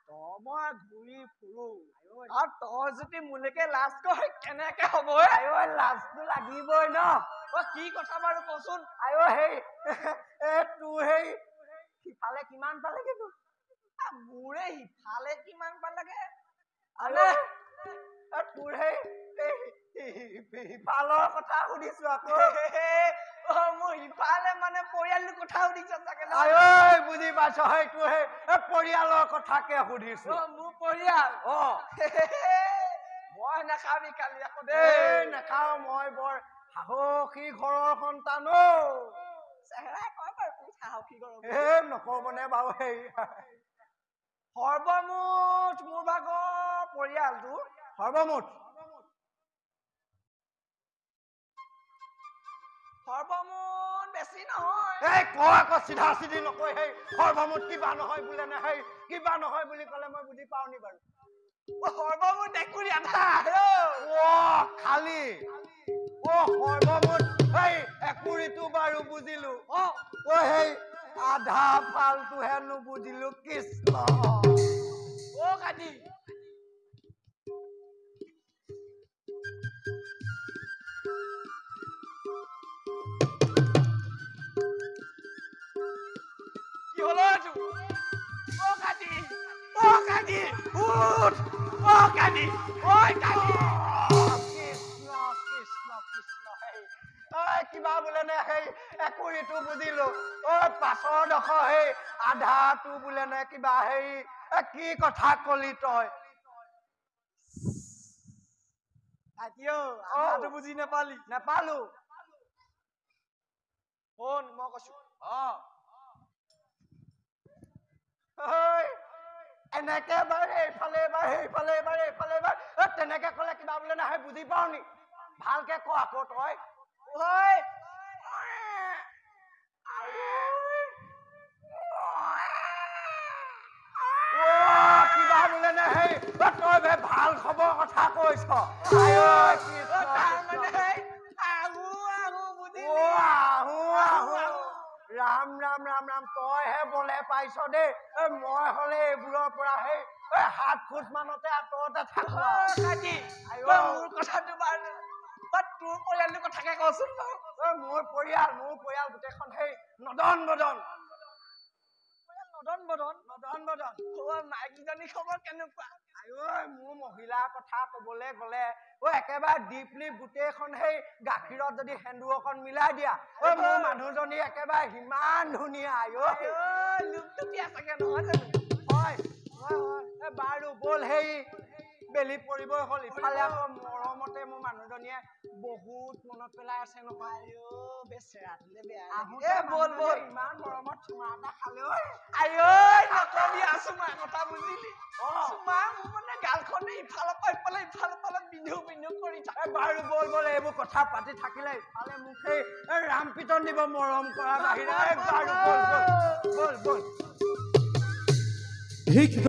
মই ঘূৰি ফুৰো আৰু তই যদি মোলৈকে লাজ কৰ কেনেকে হব লাজটো লাগিবই ন কি কথা বাৰু কচোন তোৰ সেই সিফালে কিমান পালেগে তোৰ মোৰে সিফালে কিমান পালেগে আৰে তোৰ সেই সিফালৰ কথা সুধিছো আকৌ মোৰ সিফালে মানে পৰিয়ালটোৰ কথা সুধিছ চাগে বুজি পাইছ তোৰ সেই পৰিয়ালৰ কথাকে সুধিছো মোৰ পৰিয়াল মই নাখাবি কালি আকৌ দেই নাখাও মই বৰ সাহসী ঘৰৰ সন্তান চেহেৰাই কয় বাৰু তুমি সাহসী ঘৰৰ নকবনে বাৰু সেই সৰ্বমুঠ মোৰ ভাগৰ পৰিয়ালটো সৰ্বমুঠ বেছি নহয় আকৌ চিধা চিধি নকয় সেই সৰ্বমুঠ কিবা নহয় বোলে নে সেই কিবা নহয় বুলি কলে মই বুজি পাও নি বাৰু সৰ্বমুঠ একুৰি আধা খালি সৰ্বমুঠ সেই একুৰিটো বাৰু বুজিলো সেই আধা ফালটোহে নুবুজিলো কৃষ্ণ কাটি কি হলো কাটি কাটি উঠ কাটি কাটি কৃষ্ণ কৃষ্ণ কৃষ্ণ কিবা বোলে নে সেই একুৰিটো বুজিলো পাছৰ ডোখৰ সেই আধাটো বোলে নে কিবা সেই কি কথা কলি তই আধাটো বুজি নাপালি নাপালো শুন মই কৈছো এনেকে এবাৰ এইফালে এবাৰ সেইফালে এবাৰ এইফালে এবাৰ তেনেকে কলে কিবা বোলে নাহে বুজি পাও নি ভালকে ক আকৌ তই কিবা বোলে নে সেই তই ভাল খবৰ কথা কৈছ ৰাম ৰাম ৰাম ৰাম তইহে বলে পাইছ দেই মই হলে এইবোৰৰ পৰা সেই 7 ফুট মানতে আঁতৰতে থাকো মোৰ কথাটো বাৰু তোৰ পৰিয়ালটোৰ কথাকে কচোন মোৰ পৰিয়াল গোটেইখন সেই নদন বদন মাইকীজনী খবৰ কেনেকুৱা মোৰ মহিলাৰ কথা কবলৈ গলে একেবাৰে ডিপলি গোটেইখন সেই গাখীৰত যদি সেন্দুৰ অকণ মিলাই দিয়া মোৰ মানুহজনী একেবাৰে সিমান ধুনীয়া লুকটুকীয়া চাগে নহয় জানো হয় বাৰু বল সেই বেলি পৰিবই হ'ল ইফালে আকৌ মৰমতে মোৰ মানুহজনীয়ে বহুত মনত পেলাই আছে নহয় বেচেৰাটোলে বেয়া বল ইমান মৰমত চুমা এটা খালেও নকবি চুমা কথা বুজিলি চুমা মোৰ মানে গালখনে ইফালৰ পৰা ইফালে বিন্ধু কৰি থাকে বাৰু বল এইবোৰ কথা পাতি থাকিলে ইফালে মোক সেই ৰাম পিতন দিব মৰম কৰা বাহিৰে বাৰু বল